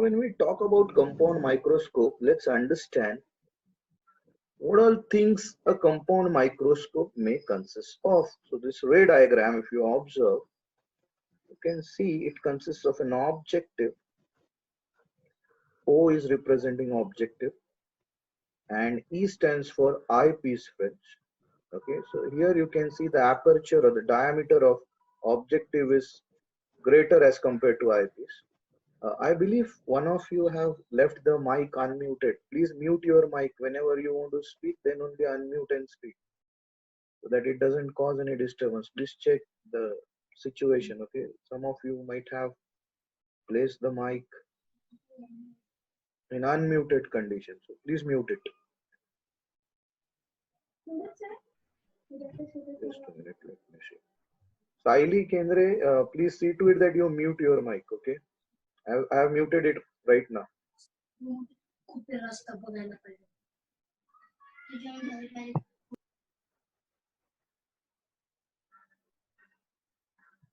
when we talk about compound microscope, let's understand what all things a compound microscope may consist of. So this ray diagram, if you observe, you can see it consists of an objective. O is representing objective and E stands for eyepiece, friends. Okay, so here you can see the aperture or the diameter of objective is greater as compared to eyepiece. I believe one of you have left the mic unmuted. Please mute your mic whenever you want to speak, then only unmute and speak so that it doesn't cause any disturbance. Please check the situation. Okay, some of you might have placed the mic in unmuted condition, so please mute it. Just a minute, let me see. Saili Kendre, please see to it that you mute your mic. Okay, I have muted it right now.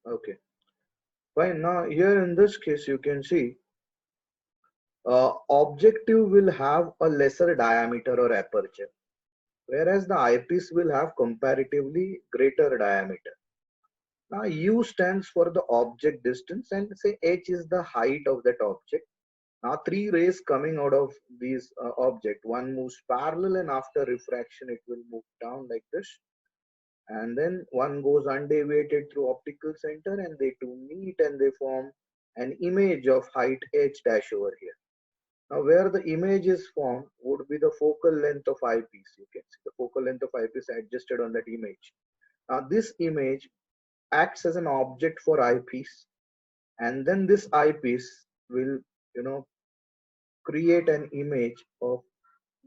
Okay, fine. Now here in this case, you can see objective will have a lesser diameter or aperture, whereas the eyepiece will have comparatively greater diameter. Now U stands for the object distance and say H is the height of that object. Now three rays coming out of these object, one moves parallel and after refraction it will move down like this, and then one goes undeviated through optical center and they two meet and they form an image of height H dash over here. Now where the image is formed would be the focal length of eyepiece. You can see the focal length of eyepiece adjusted on that image. Now this image acts as an object for eyepiece, and then this eyepiece will, create an image of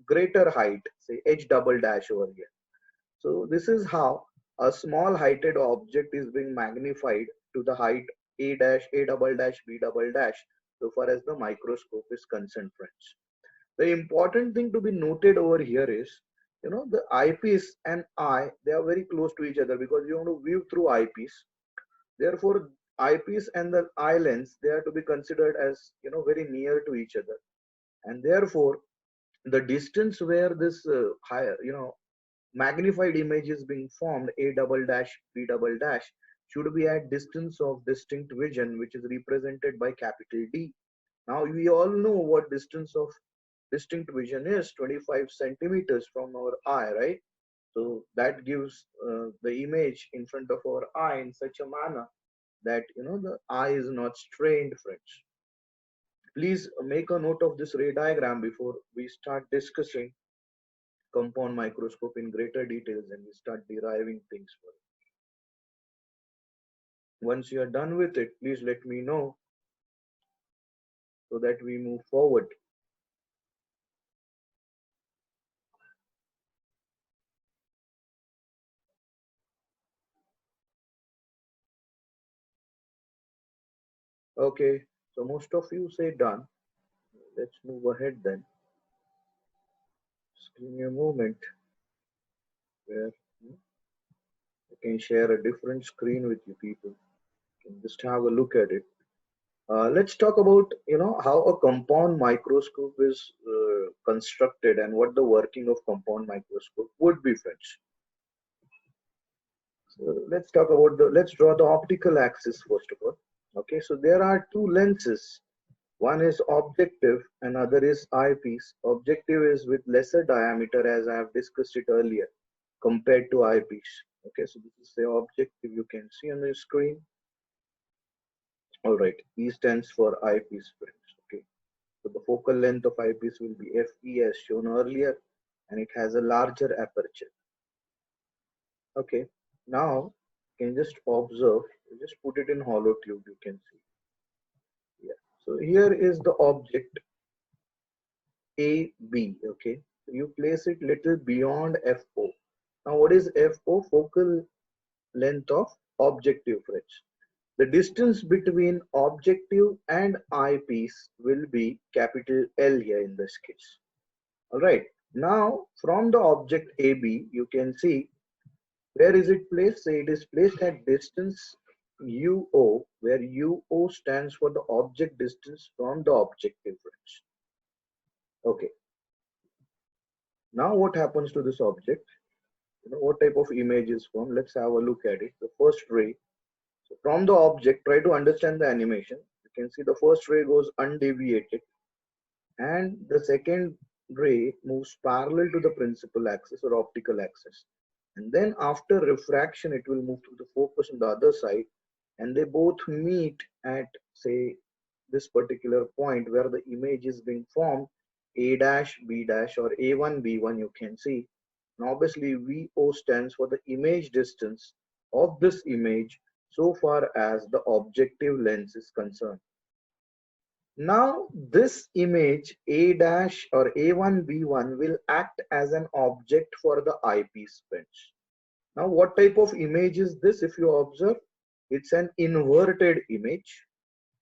greater height, say H double dash over here. So this is how a small heighted object is being magnified to the height A dash, A double dash, B double dash, so far as the microscope is concerned, friends. The important thing to be noted over here is, the eyepiece and eye, they are very close to each other because you want to view through eyepiece. Therefore, eyepiece and the eye lens, they are to be considered as, very near to each other. And therefore, the distance where this higher, magnified image is being formed, A double dash, B double dash, should be at distance of distinct vision, which is represented by capital D. Now we all know what distance of distinct vision is, 25 centimeters from our eye, right? So that gives the image in front of our eye in such a manner that the eye is not strained, friends. Please make a note of this ray diagram before we start discussing compound microscope in greater details and we start deriving things for it. Once you are done with it, please let me know so that we move forward. Okay, so most of you say done. Let's move ahead then. Just give me a moment where I can share a different screen with you people. You can just have a look at it. Let's talk about how a compound microscope is constructed and what the working of compound microscope would be, friends. So let's talk about let's draw the optical axis first of all. Okay, so there are two lenses. One is objective, another is eyepiece. Objective is with lesser diameter, as I have discussed it earlier, compared to eyepiece. Okay, so this is the objective you can see on the screen. All right, E stands for eyepiece, friends. Okay, so the focal length of eyepiece will be FE as shown earlier, and it has a larger aperture. Okay, now you can just observe, just put it in hollow tube, you can see. Yeah, so here is the object AB. Okay, so you place it little beyond FO. Now what is FO? Focal length of objective, friends. The distance between objective and eyepiece will be capital L here in this case. All right, now from the object AB, you can see where is it placed. So it is placed at distance UO, where UO stands for the object distance from the objective range. Okay. Now what happens to this object? What type of image is formed? Let's have a look at it. The first ray. So from the object, try to understand the animation. You can see the first ray goes undeviated, and the second ray moves parallel to the principal axis or optical axis. And then after refraction, it will move to the focus on the other side, and they both meet at, say, this particular point where the image is being formed, A dash, B dash, or A1, B1, you can see. And obviously, VO stands for the image distance of this image so far as the objective lens is concerned. Now, this image A dash or A1, B1 will act as an object for the eyepiece bench. Now, what type of image is this? If you observe, it's an inverted image.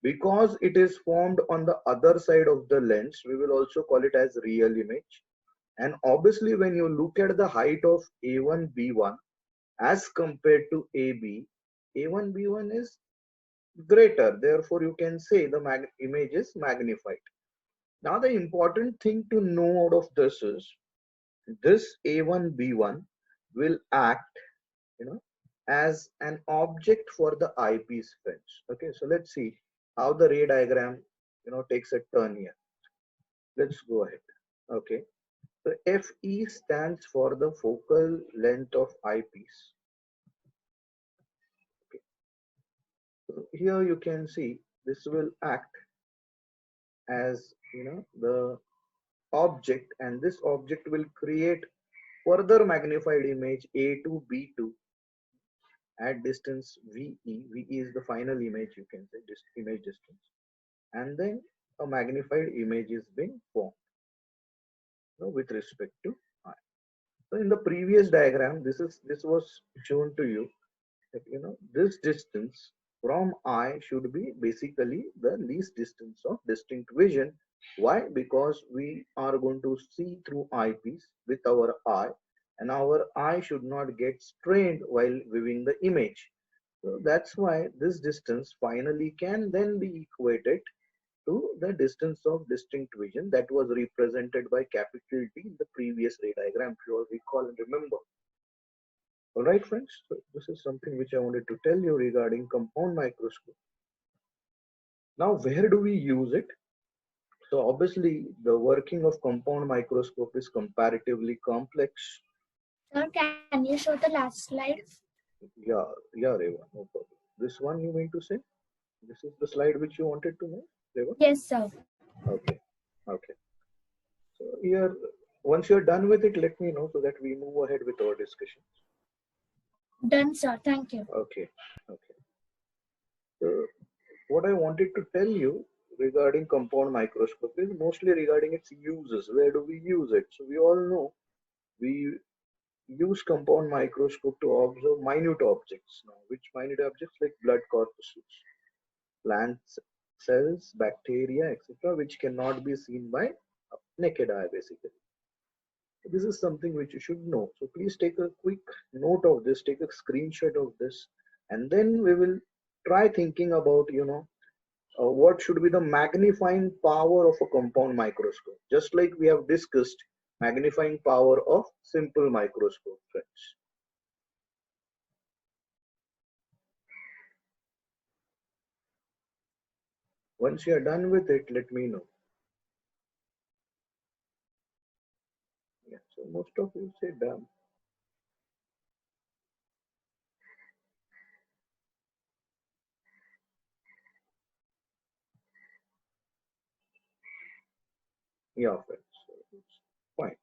Because it is formed on the other side of the lens, we will also call it as real image. And obviously, when you look at the height of A1, B1 as compared to AB, A1, B1 is greater. Therefore, you can say the image is magnified. Now, the important thing to know out of this is this A1, B1 will act, as an object for the eyepiece bench. Okay, so let's see how the ray diagram, takes a turn here. Let's go ahead. Okay, so FE stands for the focal length of eyepiece. Okay, so here you can see this will act as the object, and this object will create further magnified image A2, B2 at distance VE. VE is the final image, you can say, this image distance, and then a magnified image is being formed, with respect to I. So in the previous diagram, this was shown to you that this distance from I should be basically the least distance of distinct vision. Why? Because we are going to see through eyepiece with our eye, and our eye should not get strained while viewing the image. So that's why this distance finally can then be equated to the distance of distinct vision that was represented by capital D in the previous ray diagram, if you all recall and remember. All right, friends, so this is something which I wanted to tell you regarding compound microscope. Now, where do we use it? So obviously, the working of compound microscope is comparatively complex. Sir, can you show the last slide? Yeah, Reva, no problem. This one you mean to say? This is the slide which you wanted to know, Reva? Yes, sir. Okay, okay. So here, once you're done with it, let me know so that we move ahead with our discussions. Done, sir. Thank you. Okay, okay. So what I wanted to tell you regarding compound microscope is mostly regarding its uses. Where do we use it? So we all know we use compound microscope to observe minute objects. Now, which minute objects? Like blood corpuscles, plant cells, bacteria, etc., which cannot be seen by naked eye, basically. This is something which you should know. So please take a quick note of this, take a screenshot of this, and then we will try thinking about, what should be the magnifying power of a compound microscope, just like we have discussed magnifying power of simple microscope, friends. Once you are done with it, let me know. Yeah, so most of you say done. Yeah, friends, so it's fine.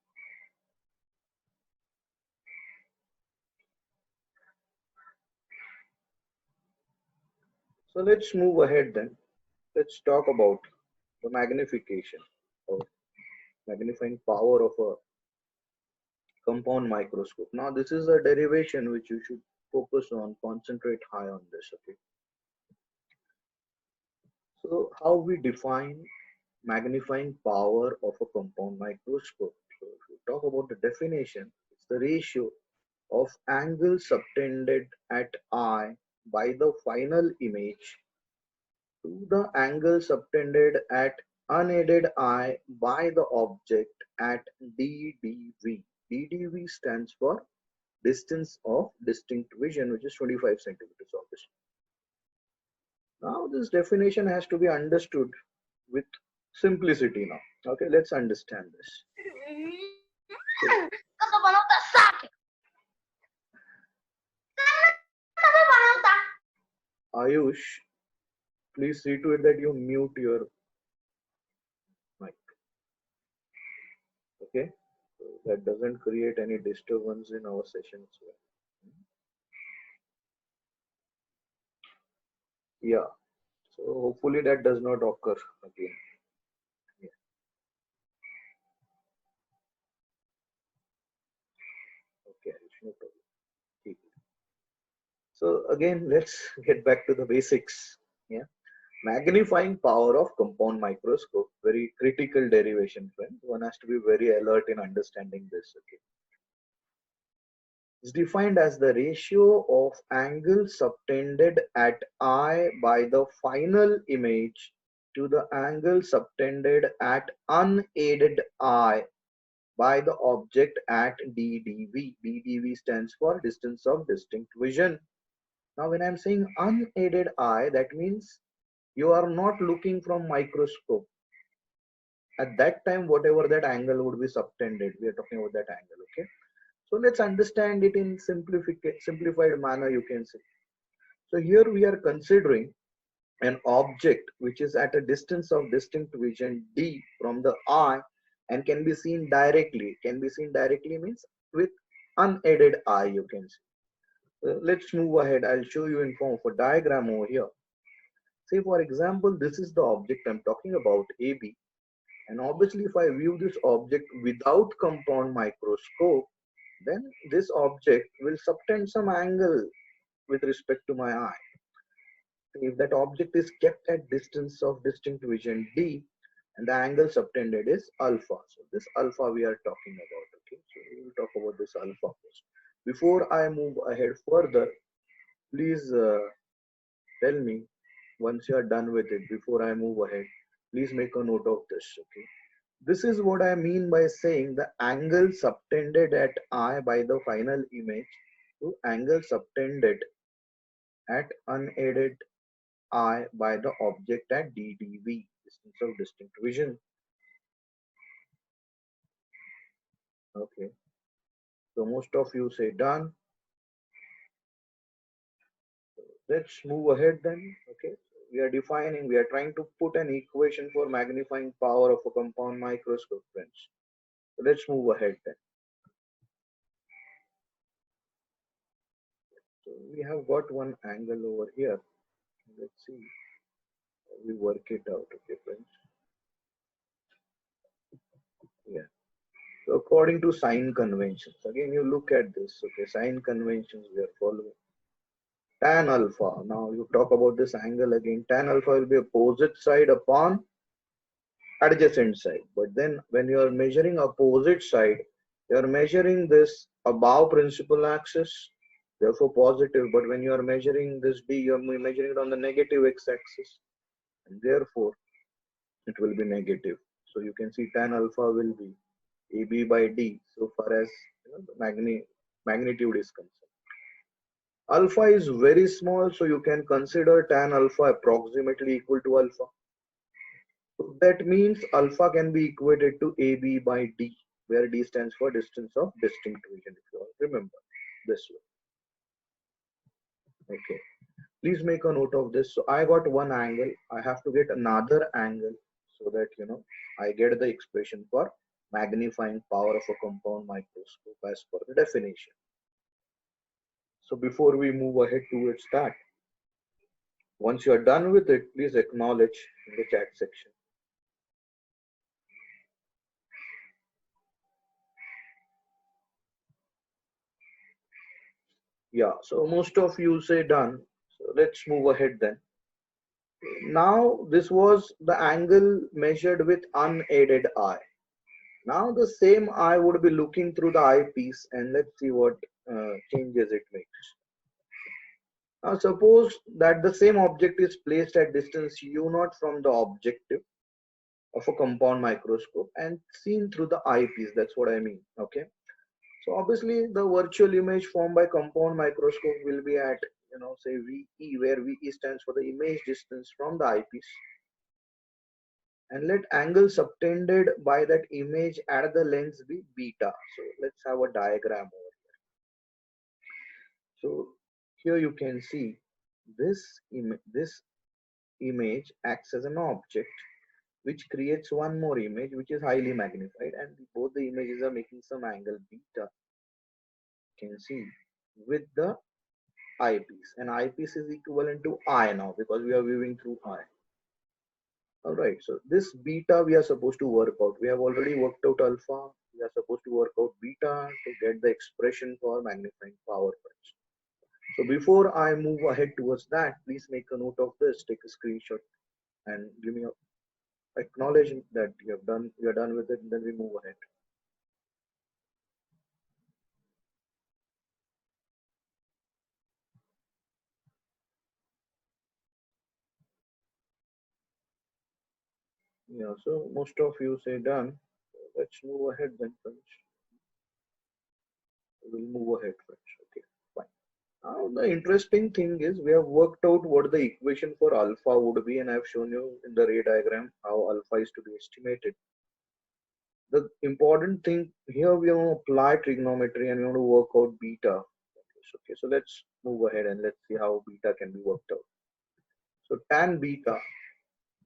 So let's move ahead then. Let's talk about the magnification or magnifying power of a compound microscope. Now, this is a derivation which you should focus on, concentrate high on this. Okay. So, how we define magnifying power of a compound microscope? So, if you talk about the definition, it's the ratio of angle subtended at eye by the final image to the angle subtended at unaided eye by the object at DDV. DDV stands for distance of distinct vision, which is 25 centimeters obviously. Now this definition has to be understood with simplicity now. Okay, let's understand this. Ayush, please see to it that you mute your mic. Okay, so that doesn't create any disturbance in our session as well. Yeah, so hopefully that does not occur again. Yeah. Okay, no problem. Okay. So again, let's get back to the basics. Yeah, magnifying power of compound microscope, very critical derivation, friend. One has to be very alert in understanding this. Okay, is defined as the ratio of angle subtended at eye by the final image to the angle subtended at unaided eye by the object at DDV. DDV stands for distance of distinct vision. Now when I'm saying unaided eye, that means you are not looking from microscope. At that time, whatever that angle would be subtended, we are talking about that angle. Okay, so let's understand it in simplified manner, you can say. So here we are considering an object which is at a distance of distinct vision D from the eye and can be seen directly. Can be seen directly means with unaided eye, you can see. Let's move ahead. I'll show you in form of a diagram over here. Say for example, this is the object I'm talking about, AB. And obviously if I view this object without compound microscope, then this object will subtend some angle with respect to my eye. If that object is kept at distance of distinct vision D and the angle subtended is alpha. So this alpha we are talking about. Okay, so we will talk about this alpha first. Before I move ahead further, please tell me once you are done with it. Before I move ahead, please make a note of this. Okay, this is what I mean by saying the angle subtended at eye by the final image to angle subtended at unaided eye by the object at DDV, distance of distinct vision. Okay, so most of you say done. Let's move ahead then. Okay, we are defining, we are trying to put an equation for magnifying power of a compound microscope, friends. So let's move ahead then. So we have got one angle over here. Let's see how we work it out. Okay, friends. Yeah. So according to sign conventions, again you look at this. Okay, sign conventions we are following. Tan alpha. Now you talk about this angle again. Tan alpha will be opposite side upon adjacent side. But then when you are measuring opposite side, you are measuring this above principal axis, therefore positive. But when you are measuring this D, you are measuring it on the negative x-axis, and therefore it will be negative. So you can see tan alpha will be AB by D so far as the magnitude is concerned. Alpha is very small, so you can consider tan alpha approximately equal to alpha. So that means alpha can be equated to AB by D, where D stands for distance of distinct vision, if you all remember this way. Okay, please make a note of this. So I got one angle, I have to get another angle so that I get the expression for magnifying power of a compound microscope as per the definition. So before we move ahead towards that, once you are done with it, please acknowledge in the chat section. Yeah, so most of you say done. So let's move ahead then. Now this was the angle measured with unaided eye. Now the same eye would be looking through the eyepiece, and let's see what changes it makes. Now suppose that the same object is placed at distance u0 from the objective of a compound microscope and seen through the eyepiece. That's what I mean. Okay. So obviously the virtual image formed by compound microscope will be at, say VE, where VE stands for the image distance from the eyepiece. And let angle subtended by that image at the lens be beta. So let's have a diagram over here. So here you can see this image acts as an object which creates one more image which is highly magnified, and both the images are making some angle beta, you can see, with the eyepiece, and eyepiece is equivalent to eye now because we are viewing through eye. All right, so this beta we are supposed to work out. We have already worked out alpha. We are supposed to work out beta to get the expression for magnifying power. So before I move ahead towards that, please make a note of this, take a screenshot and give me a acknowledge that you are done with it, and then we move ahead. Yeah, so most of you say done. Let's move ahead then, friends. We'll move ahead, friends. Okay, fine. Now the interesting thing is we have worked out what the equation for alpha would be, and I've shown you in the ray diagram how alpha is to be estimated. The important thing here, we want to apply trigonometry and we want to work out beta. Okay, so let's move ahead and let's see how beta can be worked out. So tan beta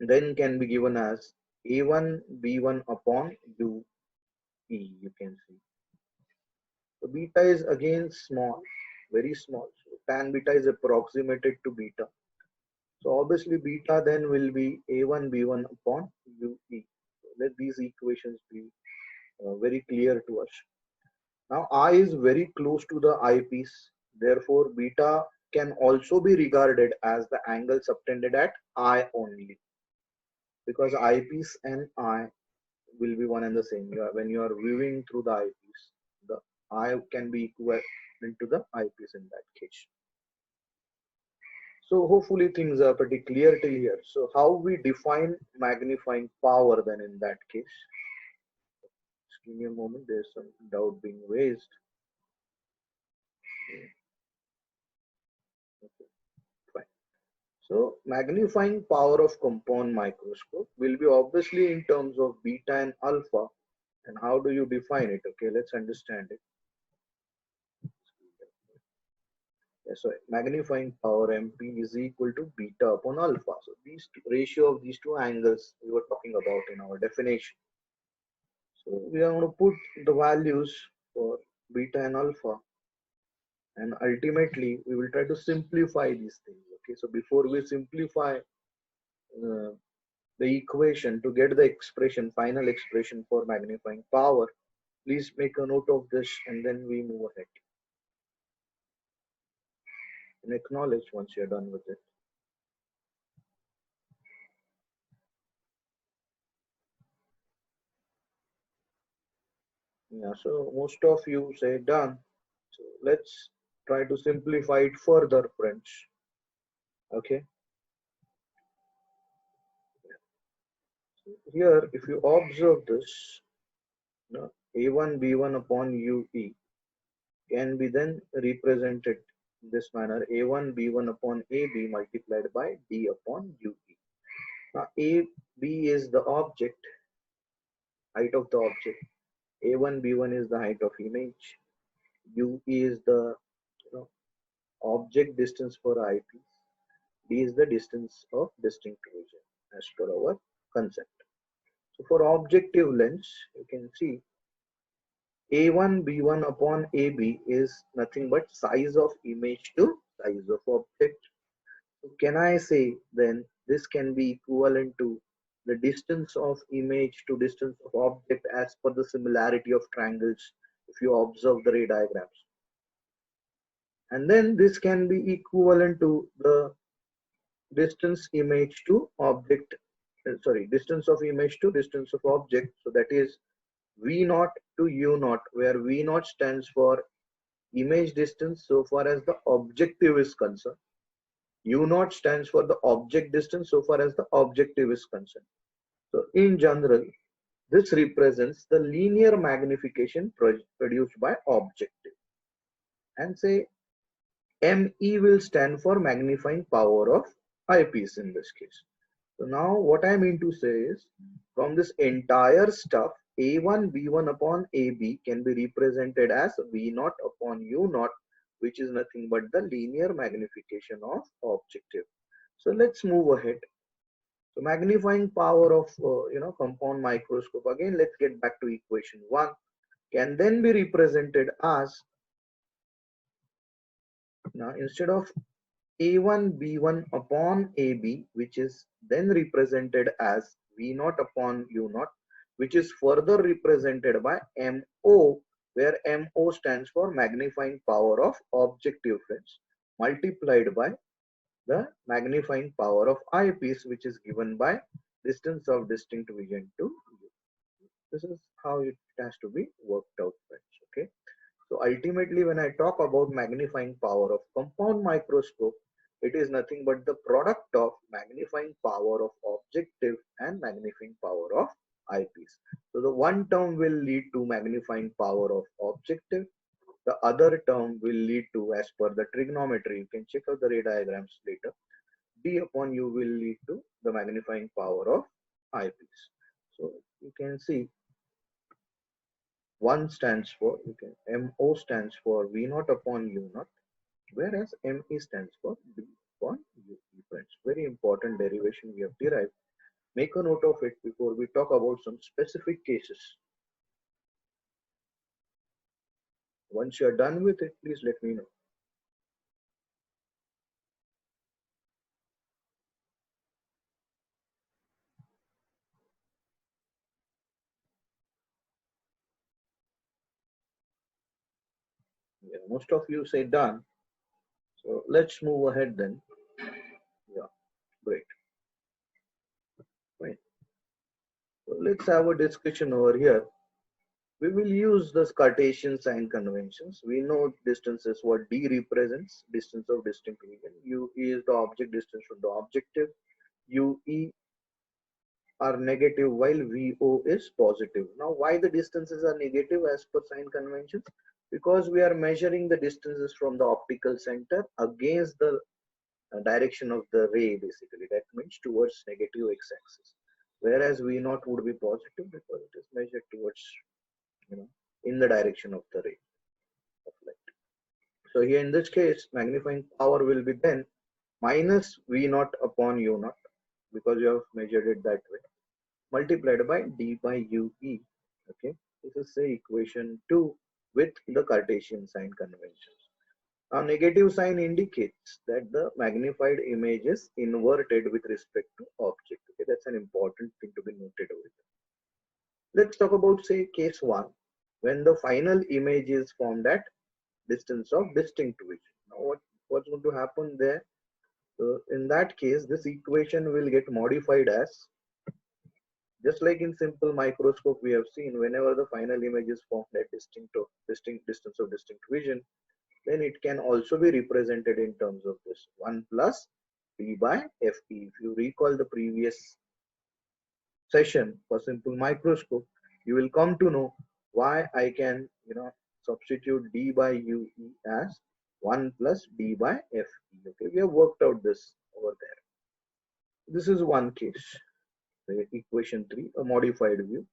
then can be given as a1 b1 upon u e, you can see. So beta is again small, very small. So tan beta is approximated to beta. So obviously beta then will be a1 b1 upon ue. So let these equations be very clear to us. Now eye is very close to the eyepiece. Therefore beta can also be regarded as the angle subtended at eye only, because eyepiece and eye will be one and the same. When you are viewing through the eyepiece, the eye can be equivalent to the eyepiece in that case. So hopefully things are pretty clear till here. So how we define magnifying power then in that case? Just give me a moment, there's some doubt being raised. Okay, fine. So magnifying power of compound microscope will be obviously in terms of beta and alpha. And how do you define it? Okay, let's understand it. Yeah, so magnifying power MP is equal to beta upon alpha. So these ratio of these two angles we were talking about in our definition. So we are going to put the values for beta and alpha, and ultimately we will try to simplify these things. Okay, so before we simplify the equation to get the expression, final expression for magnifying power, please make a note of this and then we move ahead. And acknowledge once you're done with it. Yeah, so most of you say done. So let's try to simplify it further, friends. Okay. So here, if you observe this, a1 b1 upon ue can be then represented in this manner: a1 b1 upon ab multiplied by d upon ue. Now ab is the object, height of the object. A1 b1 is the height of image. ue is the object distance for eyepiece. D is the distance of distinct region as per our concept. So for objective lens, you can see A1 B1 upon AB is nothing but size of image to size of object. So can I say then this can be equivalent to the distance of image to distance of object as per the similarity of triangles if you observe the ray diagrams. And then this can be equivalent to the distance image to object, distance of image to distance of object. So that is v naught to u naught, where v naught stands for image distance so far as the objective is concerned, U naught stands for the object distance so far as the objective is concerned. So in general, this represents the linear magnification produced by objective. And say ME will stand for magnifying power of eyepiece in this case. So now what I mean to say is, from this entire stuff, A1 B1 upon AB can be represented as V0 upon U0, which is nothing but the linear magnification of objective. So let's move ahead. So magnifying power of compound microscope, again let's get back to equation 1, can then be represented as, now instead of A1 B1 upon AB, which is then represented as V0 upon U0, which is further represented by MO, where MO stands for magnifying power of objective lens, multiplied by the magnifying power of eyepiece, which is given by distance of distinct vision to U. This is how it has to be worked out, friends. Okay. So ultimately, when I talk about magnifying power of compound microscope, it is nothing but the product of magnifying power of objective and magnifying power of eyepiece. So the one term will lead to magnifying power of objective. The other term will lead to, as per the trigonometry, you can check out the ray diagrams later, D upon U will lead to the magnifying power of eyepiece. So you can see 1 stands for, MO stands for V0 upon U0, whereas ME stands for D upon U. Friends, very important derivation we have derived. Make a note of it before we talk about some specific cases. Once you are done with it, please let me know. Yeah, most of you say done. So let's move ahead then. Yeah, great. Fine. So let's have a discussion over here. We will use the Cartesian sign conventions. We know distances, what D represents, distance of distinct vision. UE is the object distance from the objective. UE are negative while VO is positive. Now, why the distances are negative as per sign conventions? Because we are measuring the distances from the optical center against the direction of the ray, basically. That means towards negative x-axis. Whereas V naught would be positive because it is measured towards, in the direction of the ray of light. So here in this case, magnifying power will be then minus V naught upon U naught, because you have measured it that way, multiplied by D by UE. Okay, this is say equation 2 with the Cartesian sign conventions. Now negative sign indicates that the magnified image is inverted with respect to object. Okay, that's an important thing to be noted over here. Let's talk about, say, case 1, when the final image is formed at distance of distinct vision. Now what's going to happen there? So in that case, this equation will get modified as, just like in simple microscope we have seen, whenever the final image is formed at distinct distance of distinct vision, then it can also be represented in terms of this 1 plus D by FE. If you recall the previous session for simple microscope, you will come to know why I can, substitute D by UE as 1 plus D by FE. Okay, we have worked out this over there. This is one case. Equation 3, a modified view.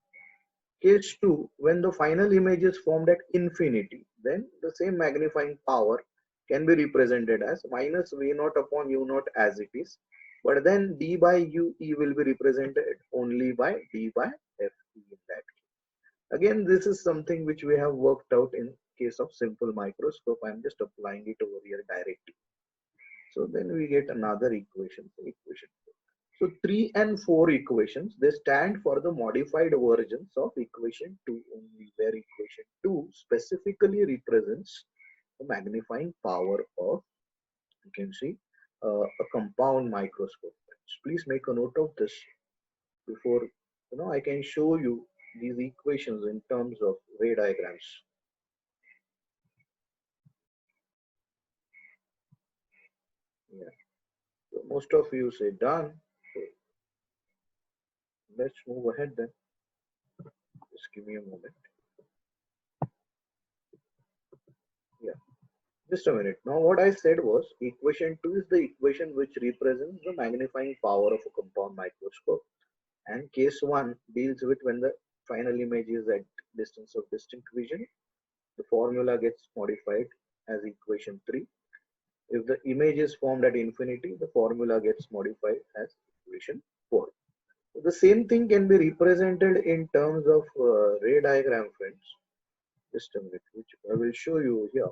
Case 2, when the final image is formed at infinity, then the same magnifying power can be represented as minus V0 upon U0 as it is, but then D by UE will be represented only by D by FE in that case. Again, this is something which we have worked out in case of simple microscope. I am just applying it over here directly. So then we get another equation, equation 4. So 3 and 4 equations, they stand for the modified versions of equation 2 only, where equation 2 specifically represents the magnifying power of, you can see, a compound microscope. Please make a note of this before, I can show you these equations in terms of ray diagrams. Yeah. most of you say done. So let's move ahead then. Just give me a moment. Yeah, just a minute. Now what I said was equation 2 is the equation which represents the magnifying power of a compound microscope, and case 1 deals with when the final image is at distance of distinct vision. The formula gets modified as equation 3. If the image is formed at infinity, the formula gets modified as equation 4. So the same thing can be represented in terms of ray diagram, friends. Just a minute, which I will show you here.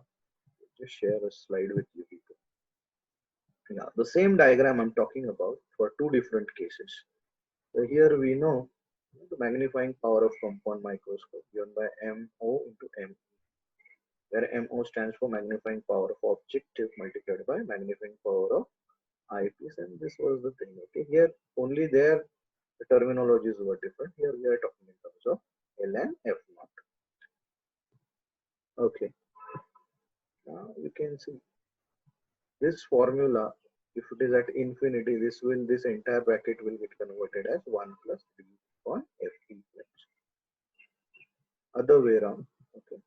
Just share a slide with you people. Yeah, the same diagram I'm talking about for two different cases. So here we know the magnifying power of compound microscope given by MO into M, where MO stands for magnifying power of objective multiplied by magnifying power of eyepiece, and this was the thing. Okay, here only there the terminologies were different. Here we are talking in terms of L and F naught. Okay, now you can see this formula. If it is at infinity, this entire bracket will get converted as 1 plus d upon Fe plus. Other way around. Okay,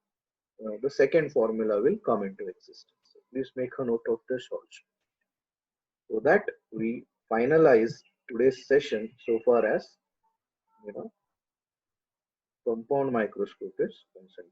the second formula will come into existence. So please make a note of this also. So that we finalize today's session so far as compound microscope is concerned.